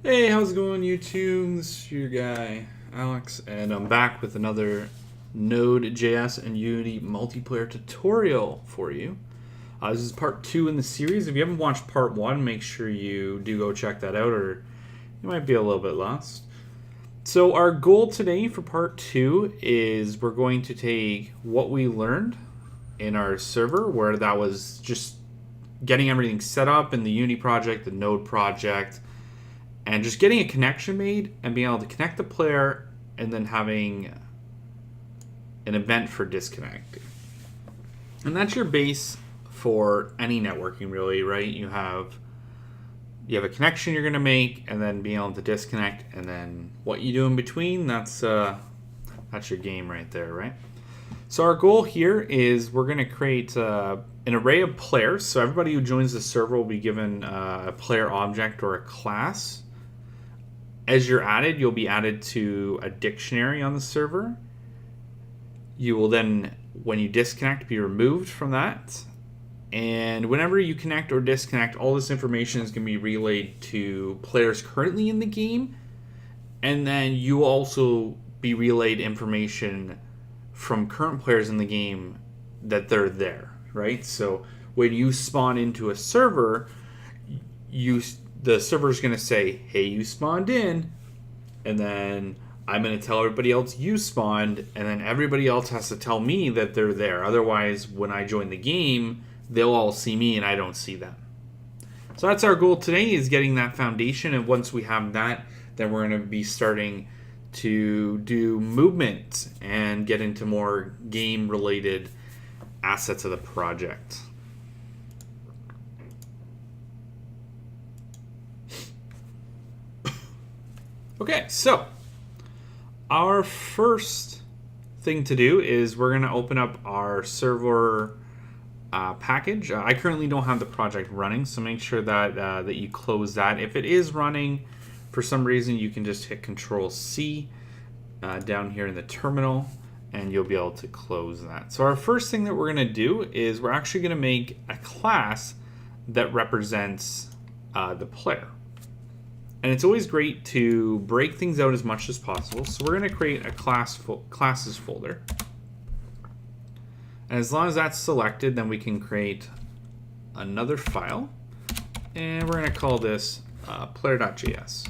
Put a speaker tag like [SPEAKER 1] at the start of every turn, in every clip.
[SPEAKER 1] Hey, how's it going, YouTube? This is your guy, Alex, and I'm back with another Node.js and Unity multiplayer tutorial for you. This is part 2 in the series. If you haven't watched part 1, make sure you do go check that out, or you might be a little bit lost. So our goal today for part 2 is we're going to take what we learned in our server, where that was just getting everything set up in the Unity project, the Node project, and just getting a connection made and being able to connect the player and then having an event for disconnecting. And that's your base for any networking, really, right? You have a connection you're going to make, and then being able to disconnect, and then what you do in between, that's your game right there, right? So our goal here is we're going to create an array of players. So everybody who joins the server will be given a player object or a class. As you're added, you'll be added to a dictionary on the server. You will then, when you disconnect, be removed from that. And whenever you connect or disconnect, all this information is going to be relayed to players currently in the game. And then you will also be relayed information from current players in the game that they're there, right? So when you spawn into a server, the server is going to say, hey, you spawned in, and then I'm going to tell everybody else you spawned, and then everybody else has to tell me that they're there. Otherwise, when I join the game, they'll all see me and I don't see them. So that's our goal today, is getting that foundation, and once we have that, then we're going to be starting to do movement and get into more game-related assets of the project. Okay, so our first thing to do is we're going to open up our server package. I currently don't have the project running, so make sure that you close that. If it is running, for some reason, you can just hit Control-C down here in the terminal, and you'll be able to close that. So our first thing that we're going to do is we're actually going to make a class that represents the player. And it's always great to break things out as much as possible. So we're going to create a classes folder. And as long as that's selected, then we can create another file. And we're going to call this player.js.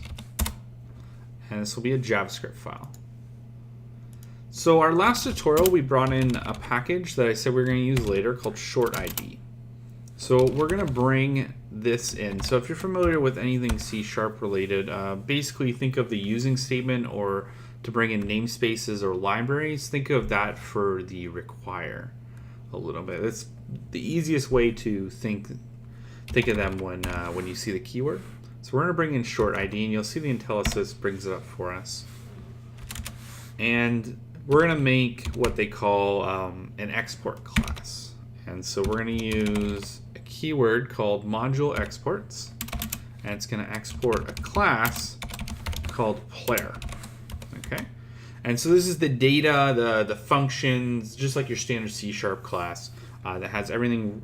[SPEAKER 1] And this will be a JavaScript file. So our last tutorial, we brought in a package that I said we were going to use later called short-id. So we're going to bring this in. So if you're familiar with anything C# related, basically think of the using statement, or to bring in namespaces or libraries, think of that for the require a little bit. That's the easiest way to think of them when you see the keyword. So we're going to bring in short ID, and you'll see the IntelliSys brings it up for us. And we're going to make what they call an export class. And so we're going to use a keyword called module exports, and it's going to export a class called player. Okay, and so this is the data, the functions, just like your standard C# class that has everything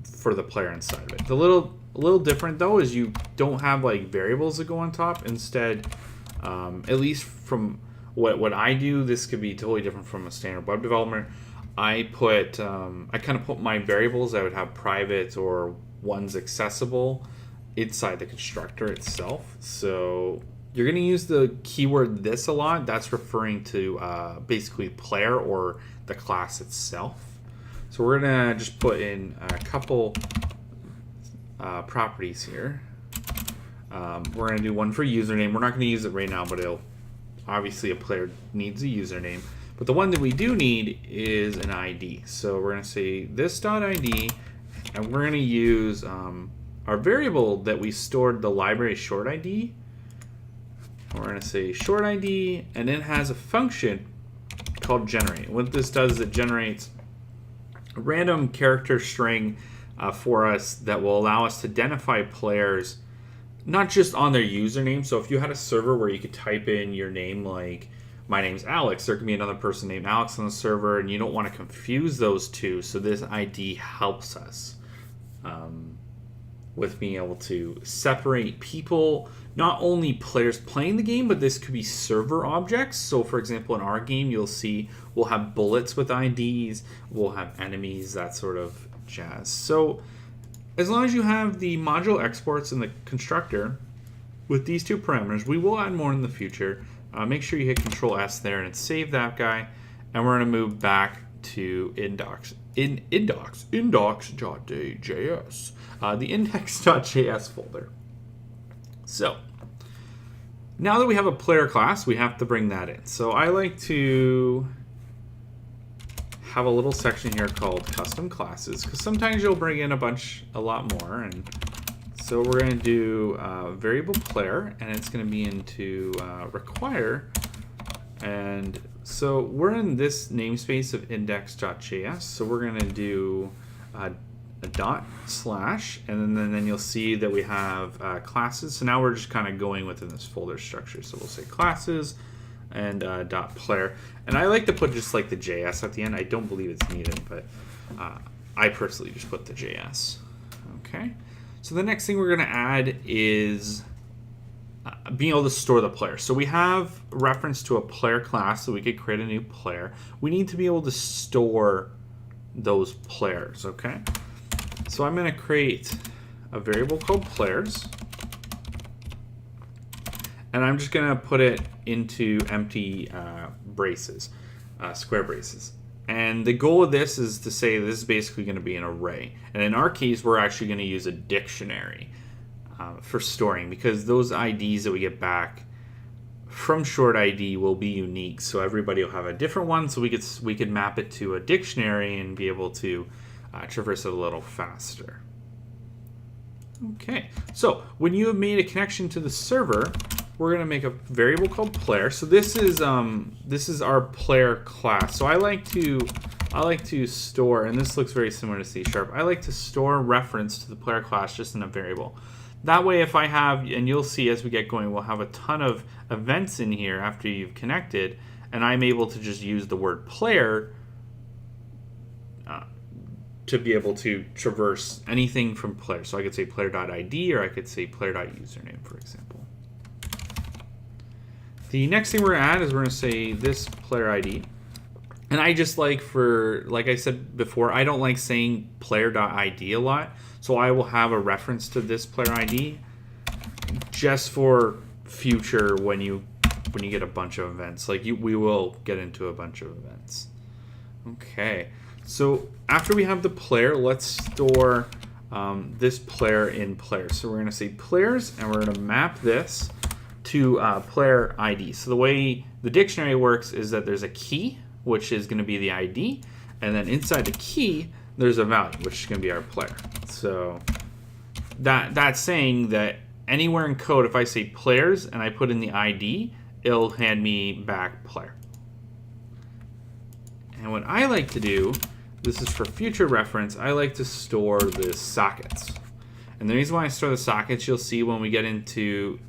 [SPEAKER 1] for the player inside of it. A little different though is you don't have like variables that go on top. Instead, at least from what I do, this could be totally different from a standard web development. I kind of put my variables that would have private or ones accessible inside the constructor itself. So you're going to use the keyword this a lot. That's referring to basically player or the class itself. So we're going to just put in a couple properties here. We're going to do one for username. We're not going to use it right now, but obviously a player needs a username. But the one that we do need is an ID. So we're going to say this.id, and we're going to use our variable that we stored the library short ID. We're going to say short ID, and it has a function called generate. What this does is it generates a random character string for us that will allow us to identify players not just on their username. So if you had a server where you could type in your name, like my name's Alex, there can be another person named Alex on the server, and you don't want to confuse those two. So this ID helps us with being able to separate people, not only players playing the game, but this could be server objects. So for example, in our game, you'll see we'll have bullets with IDs, we'll have enemies, that sort of jazz. So as long as you have the module exports and the constructor with these two parameters, we will add more in the future. Make sure you hit Control S there and save that guy. And we're going to move back to index.js, the index.js folder. So now that we have a player class, we have to bring that in. So I like to have a little section here called custom classes, because sometimes you'll bring in a lot more. And so we're going to do variable player, and it's going to be into require. And so we're in this namespace of index.js. So we're going to do a dot slash, and then you'll see that we have classes. So now we're just kind of going within this folder structure. So we'll say classes and dot player. And I like to put just like the JS at the end. I don't believe it's needed, but I personally just put the JS. Okay. So the next thing we're going to add is being able to store the player. So we have reference to a player class, so we could create a new player. We need to be able to store those players, okay? So I'm going to create a variable called players, and I'm just going to put it into empty braces, square braces. And the goal of this is to say this is basically going to be an array. And in our case, we're actually going to use a dictionary for storing, because those IDs that we get back from short ID will be unique. So everybody will have a different one. So we could map it to a dictionary and be able to traverse it a little faster. Okay. So when you have made a connection to the server, we're going to make a variable called player. So this is our player class. So I like to store, and this looks very similar to C#. I like to store reference to the player class just in a variable. That way, if I have, and you'll see as we get going, we'll have a ton of events in here after you've connected, and I'm able to just use the word player to be able to traverse anything from player. So I could say player.id, or I could say player.username, for example. The next thing we're going to add is we're going to say this player ID. And I just like I said before, I don't like saying player.id a lot. So I will have a reference to this player ID just for future when you get a bunch of events. We will get into a bunch of events. Okay. So after we have the player, let's store this player in player. So we're going to say players, and we're going to map this to player ID. So the way the dictionary works is that there's a key, which is going to be the ID, and then inside the key there's a value, which is going to be our player. So that's saying that anywhere in code, if I say players and I put in the ID, it'll hand me back player. And what I like to do, this is for future reference, I like to store the sockets. And the reason why I store the sockets, you'll see when we get into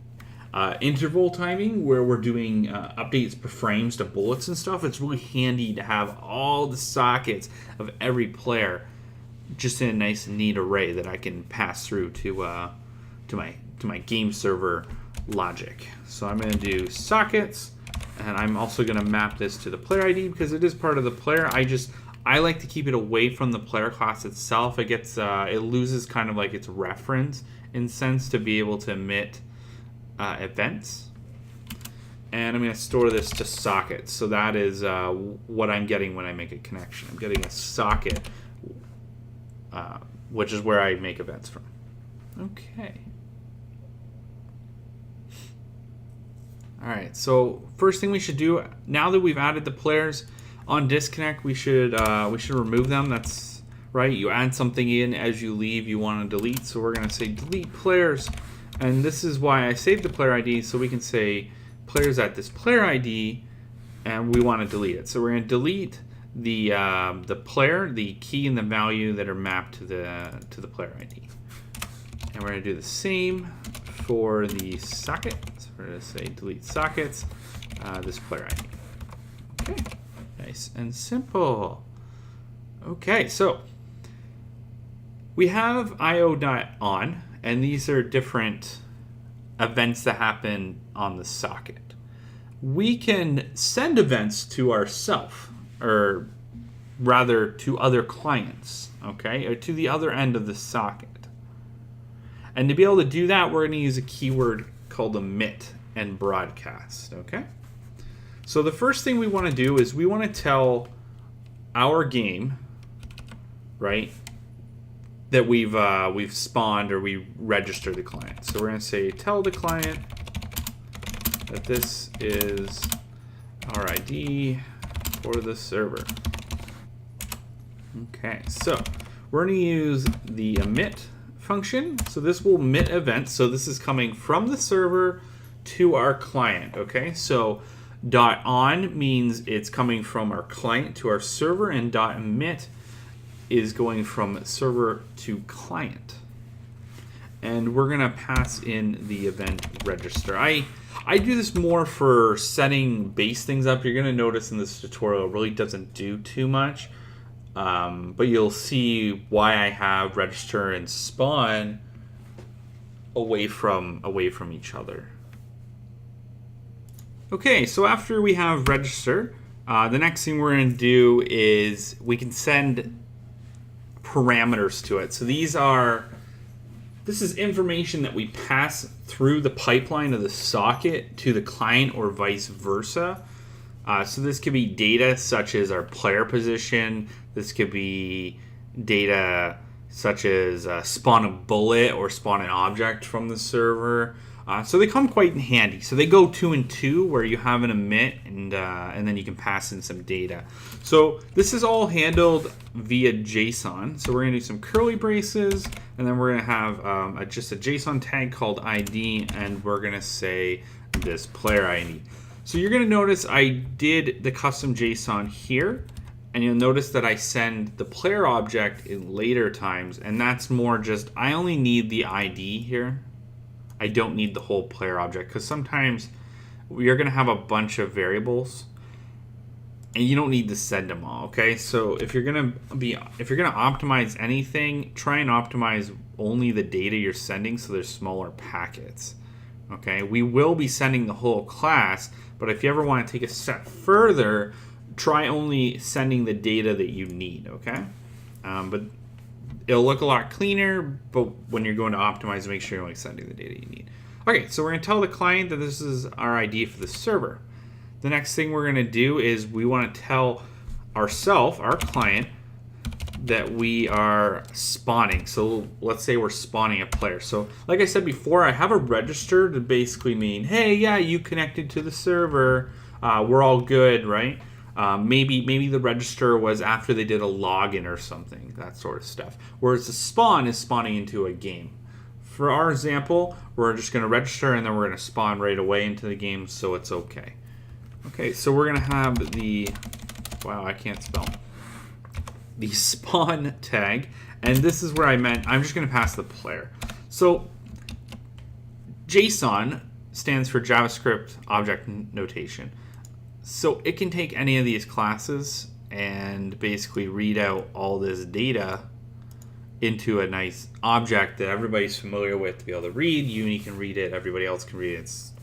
[SPEAKER 1] interval timing, where we're doing updates per frames to bullets and stuff, it's really handy to have all the sockets of every player just in a nice neat array that I can pass through to my game server logic. So I'm going to do sockets, and I'm also going to map this to the player ID because it is part of the player. I like to keep it away from the player class itself. It loses kind of like its reference in sense to be able to emit events. And I'm going to store this to sockets. So that is what I'm getting when I make a connection. I'm getting a socket, which is where I make events from. Okay. All right. So first thing we should do, now that we've added the players on disconnect, we should remove them. That's right. You add something in as you leave, you want to delete. So we're going to say delete players. And this is why I saved the player ID, so we can say players at this player ID, and we want to delete it. So we're going to delete the player, the key, and the value that are mapped to the player ID. And we're going to do the same for the socket. So we're going to say delete sockets, this player ID. Okay, nice and simple. Okay, so we have io.on, and these are different events that happen on the socket. We can send events to ourselves, or rather to other clients, okay, or to the other end of the socket. And to be able to do that, we're going to use a keyword called emit and broadcast, okay? So the first thing we want to do is we want to tell our game, right, that we've spawned or we registered the client. So we're going to say tell the client that this is our ID for the server. Okay, so we're going to use the emit function. So this will emit events. So this is coming from the server to our client. Okay, so .on means it's coming from our client to our server, and .emit is going from server to client. And we're going to pass in the event register. I do this more for setting base things up. You're going to notice in this tutorial it really doesn't do too much. But you'll see why I have register and spawn away from each other. Okay, so after we have register, the next thing we're going to do is we can send parameters to it. So this is information that we pass through the pipeline of the socket to the client or vice versa. So this could be data such as our player position. This could be data such as spawn a bullet or spawn an object from the server. So they come quite in handy. So they go 2 and 2, where you have an emit and then you can pass in some data. So this is all handled via JSON. So we're going to do some curly braces, and then we're going to have just a JSON tag called ID, and we're going to say this player ID. So you're going to notice I did the custom JSON here, and you'll notice that I send the player object in later times, and that's more just, I only need the ID here. I don't need the whole player object, because sometimes you're going to have a bunch of variables, and you don't need to send them all. Okay, so if you're going to optimize anything, try and optimize only the data you're sending, so there's smaller packets. Okay, we will be sending the whole class, but if you ever want to take a step further, try only sending the data that you need. Okay, but it'll look a lot cleaner, but when you're going to optimize, make sure you're only sending the data you need. Okay, so we're going to tell the client that this is our ID for the server. The next thing we're going to do is we want to tell ourselves, our client, that we are spawning. So let's say we're spawning a player. So like I said before, I have a register to basically mean, hey, yeah, you connected to the server. We're all good, right? Maybe the register was after they did a login or something, that sort of stuff. Whereas the spawn is spawning into a game. For our example, we're just going to register and then we're going to spawn right away into the game, so it's okay. Okay, so we're going to have the, wow, I can't spell, the spawn tag, and this is where I meant I'm just going to pass the player. So JSON stands for JavaScript Object Notation. So it can take any of these classes and basically read out all this data into a nice object that everybody's familiar with to be able to read. Uni can read it, everybody else can read it. It's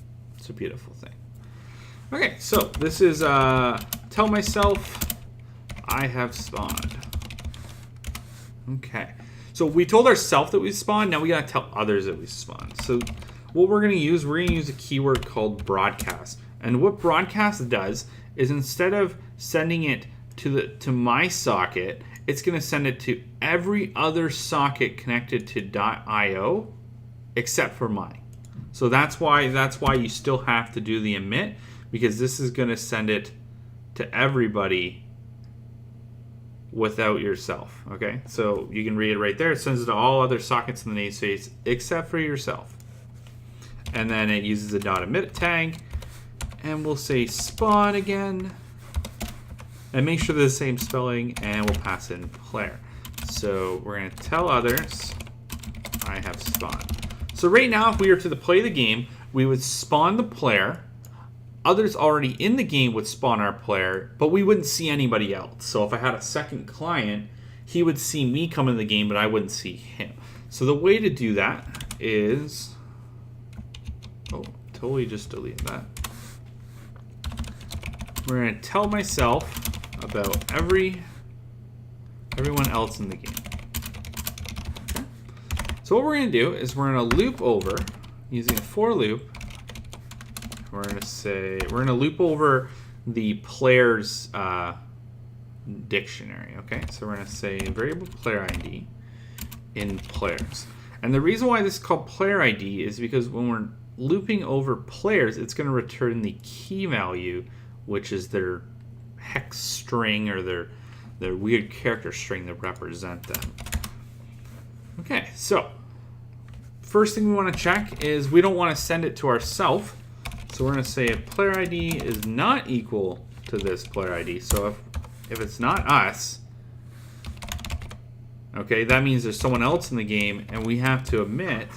[SPEAKER 1] a beautiful thing. Okay, so this is tell myself I have spawned. Okay, so we told ourselves that we spawned, now we gotta tell others that we spawned. So what we're gonna use a keyword called broadcast. And what broadcast does is instead of sending it to my socket, it's going to send it to every other socket connected to .io except for mine. So that's why you still have to do the emit, because this is going to send it to everybody without yourself. Okay, so you can read it right there. It sends it to all other sockets in the namespace except for yourself. And then it uses a .emit tag. And we'll say spawn again, and make sure they're the same spelling, and we'll pass in player. So we're going to tell others I have spawned. So right now, if we were to play the game, we would spawn the player. Others already in the game would spawn our player, but we wouldn't see anybody else. So if I had a second client, he would see me come into the game, but I wouldn't see him. So the way to do that is, oh, totally just deleted that. We're going to tell myself about everyone else in the game. Okay. So what we're going to do is we're going to loop over using a for loop. We're going to loop over the player's dictionary. Okay, so we're going to say variable player ID in players. And the reason why this is called player ID is because when we're looping over players, it's going to return the key value, which is their hex string or their weird character string that represent them. Okay, so first thing we want to check is we don't want to send it to ourselves. So we're going to say if player ID is not equal to this player ID. So if it's not us, okay, that means there's someone else in the game and we have to emit.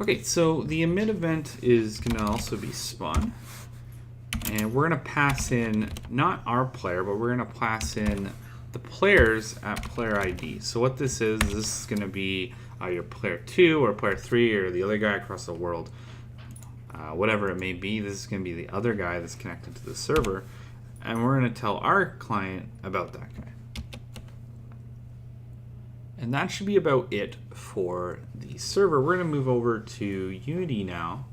[SPEAKER 1] Okay, so the emit event is going to also be spun. And we're going to pass in not our player, but we're going to pass in the players at player ID. So what this is going to be either player 2 or player 3 or the other guy across the world. Whatever it may be, this is going to be the other guy that's connected to the server. And we're going to tell our client about that guy. And that should be about it for the server. We're going to move over to Unity now.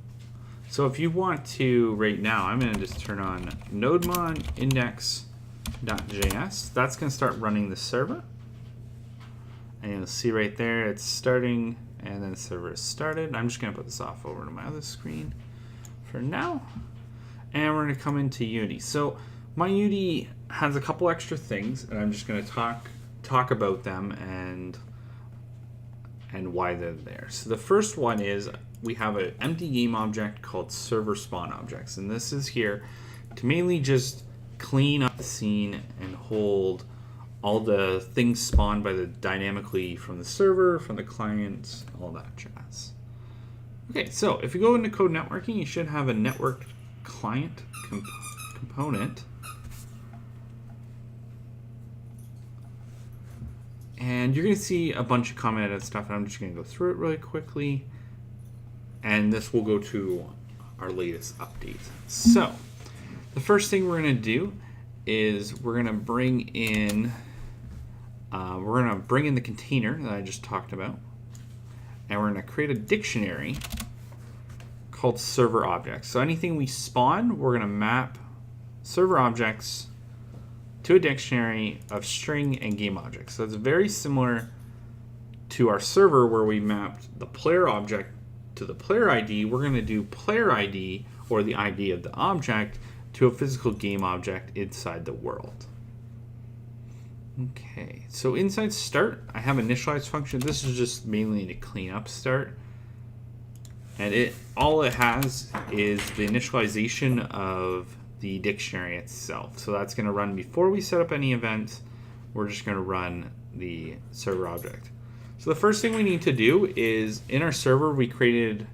[SPEAKER 1] So if you want to, right now, I'm going to just turn on nodemon index.js. That's going to start running the server. And you'll see right there, it's starting, and then the server is started. I'm just going to put this off over to my other screen for now. And we're going to come into Unity. So my Unity has a couple extra things, and I'm just going to talk about them and why they're there. So the first one is we have an empty game object called server spawn objects, and this is here to mainly just clean up the scene and hold all the things spawned by the dynamically from the server, from the clients, all that jazz. Okay, so if you go into code networking, you should have a network client component. And you're going to see a bunch of commented stuff, and I'm just going to go through it really quickly. And this will go to our latest update. So the first thing we're going to do is we're going to bring in the container that I just talked about, and we're going to create a dictionary called server objects. So anything we spawn, we're going to map server objects to a dictionary of string and game objects. So it's very similar to our server where we mapped the player object to the player ID. We're going to do player ID, or the ID of the object, to a physical game object inside the world. Okay, so inside start, I have initialize function. This is just mainly to clean up start. And all it has is the initialization of the dictionary itself. So that's going to run before we set up any events. We're just going to run the server object. So the first thing we need to do is in our server, we created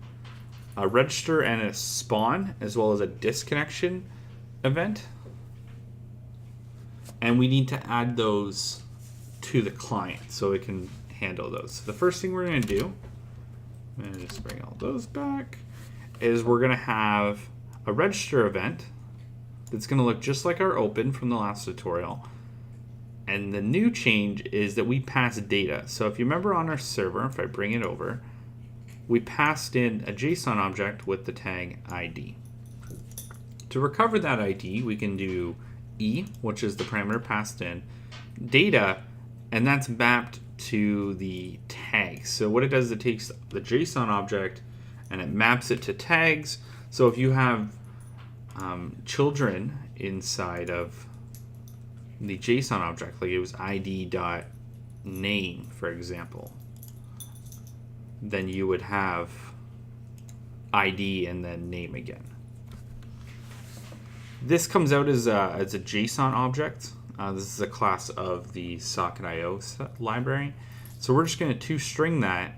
[SPEAKER 1] a register and a spawn, as well as a disconnection event. And we need to add those to the client so it can handle those. So the first thing we're going to do, I'm going to just bring all those back, is we're going to have a register event that's going to look just like our open from the last tutorial. And the new change is that we pass data. So if you remember on our server, if I bring it over, we passed in a JSON object with the tag ID. To recover that ID, we can do E, which is the parameter passed in, data, and that's mapped to the tag. So what it does is it takes the JSON object and it maps it to tags. So if you have children inside of the JSON object, like it was id.name, for example, then you would have ID and then name again. This comes out as a JSON object. This is a class of the socket.io library. So we're just going to toString that.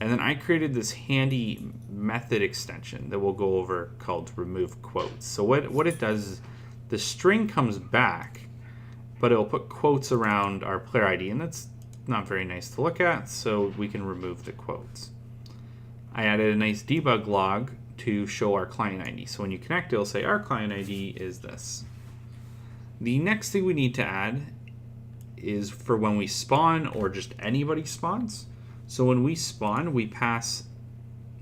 [SPEAKER 1] And then I created this handy method extension that we'll go over called RemoveQuotes. So what it does is the string comes back, but it'll put quotes around our player ID, and that's not very nice to look at, so we can remove the quotes. I added a nice debug log to show our client ID. So when you connect, it'll say our client ID is this. The next thing we need to add is for when we spawn or just anybody spawns. So when we spawn, we pass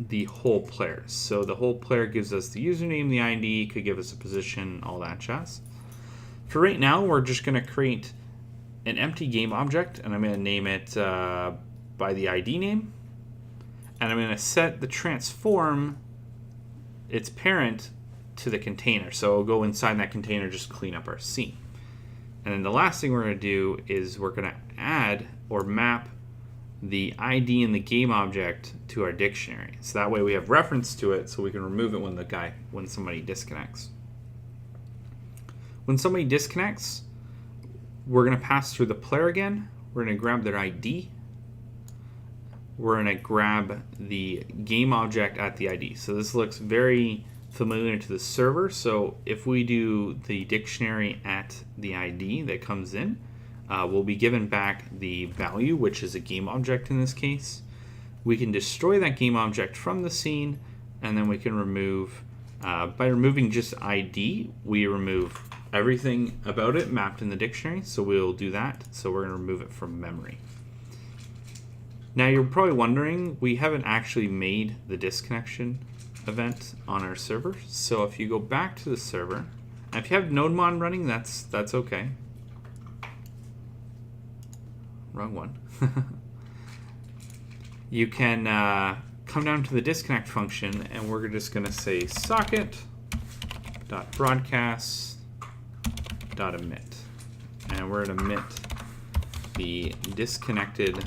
[SPEAKER 1] the whole player. So the whole player gives us the username, the ID, could give us a position, all that jazz. For right now, we're just going to create an empty game object, and I'm going to name it by the ID name. And I'm going to set the transform, its parent, to the container. So we'll go inside that container, just clean up our scene. And then the last thing we're going to do is we're going to add or map the ID in the game object to our dictionary. So that way we have reference to it, so we can remove it when somebody disconnects. When somebody disconnects, we're going to pass through the player again. We're going to grab their ID. We're going to grab the game object at the ID. So this looks very familiar to the server. So if we do the dictionary at the ID that comes in, we'll be given back the value, which is a game object in this case. We can destroy that game object from the scene, and then we can remove, by removing just ID, we remove everything about it mapped in the dictionary. So we'll do that. So we're going to remove it from memory. Now you're probably wondering, we haven't actually made the disconnection event on our server. So if you go back to the server, and if you have NodeMon running, that's okay. Wrong one. You can come down to the disconnect function, and we're just going to say socket.broadcast.emit, and we're going to emit the disconnected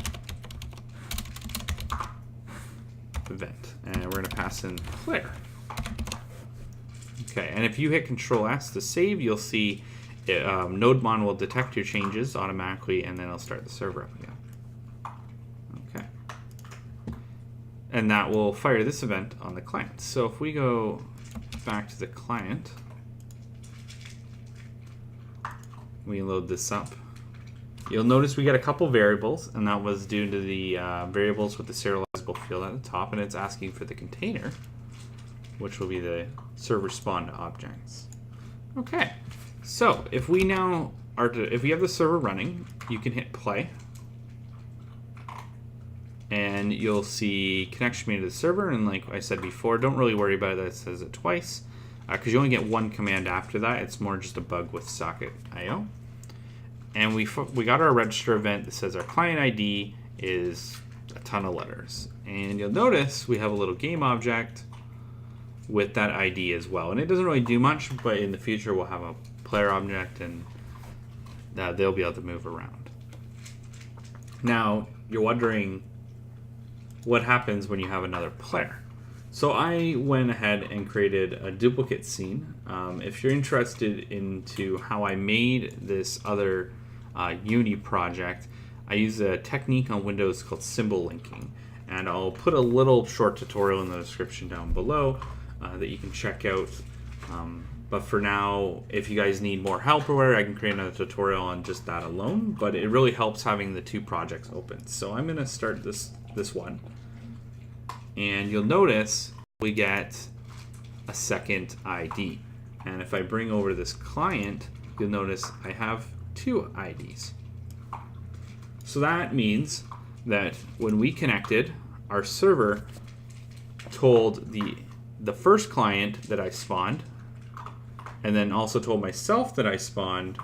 [SPEAKER 1] event, and we're going to pass in player. Okay, and if you hit Control S to save, you'll see NodeMon will detect your changes automatically, and then it'll start the server up again. Okay. And that will fire this event on the client. So if we go back to the client, we load this up. You'll notice we got a couple variables, and that was due to the variables with the serializable field at the top, and it's asking for the container, which will be the server spawned objects. Okay. So if we now are if we have the server running, you can hit play, and you'll see connection made to the server. And like I said before, don't really worry about it that it says it twice, because you only get one command after that. It's more just a bug with socket.io. And we got our register event that says our client ID is a ton of letters, and you'll notice we have a little game object with that ID as well. And it doesn't really do much, but in the future we'll have a player object, and they'll be able to move around. Now you're wondering what happens when you have another player. So I went ahead and created a duplicate scene. If you're interested into how I made this other Unity project, I use a technique on Windows called symbol linking, and I'll put a little short tutorial in the description down below that you can check out. But for now, if you guys need more help or whatever, I can create another tutorial on just that alone. But it really helps having the two projects open. So I'm going to start this one. And you'll notice we get a second ID. And if I bring over this client, you'll notice I have two IDs. So that means that when we connected, our server told the first client that I spawned, and then also told myself that I spawned,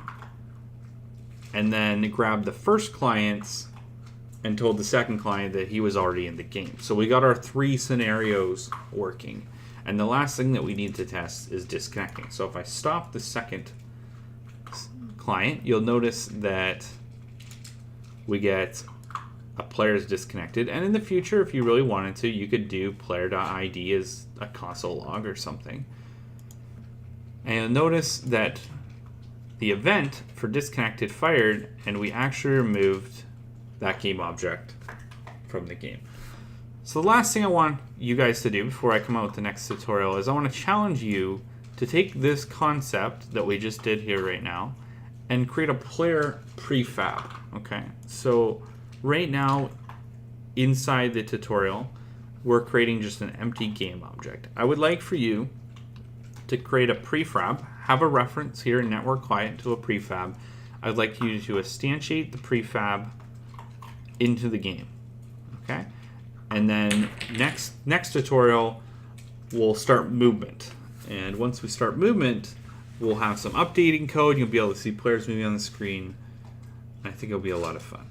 [SPEAKER 1] and then grabbed the first clients and told the second client that he was already in the game. So we got our three scenarios working. And the last thing that we need to test is disconnecting. So if I stop the second client, you'll notice that we get a player's disconnected. And in the future, if you really wanted to, you could do player.id as a console log or something. And you'll notice that the event for disconnected fired, and we actually removed that game object from the game. So the last thing I want you guys to do before I come out with the next tutorial is I want to challenge you to take this concept that we just did here right now and create a player prefab. Okay, so right now inside the tutorial, we're creating just an empty game object. I would like for you to create a prefab, have a reference here in Network Client to a prefab. I'd like you to instantiate the prefab into the game, okay? And then next tutorial, we'll start movement. And once we start movement, we'll have some updating code. You'll be able to see players moving on the screen. I think it'll be a lot of fun.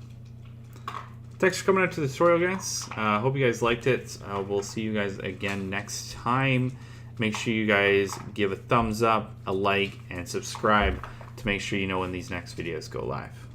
[SPEAKER 1] Thanks for coming out to the tutorial, guys. Hope you guys liked it. We'll see you guys again next time. Make sure you guys give a thumbs up, a like, and subscribe to make sure you know when these next videos go live.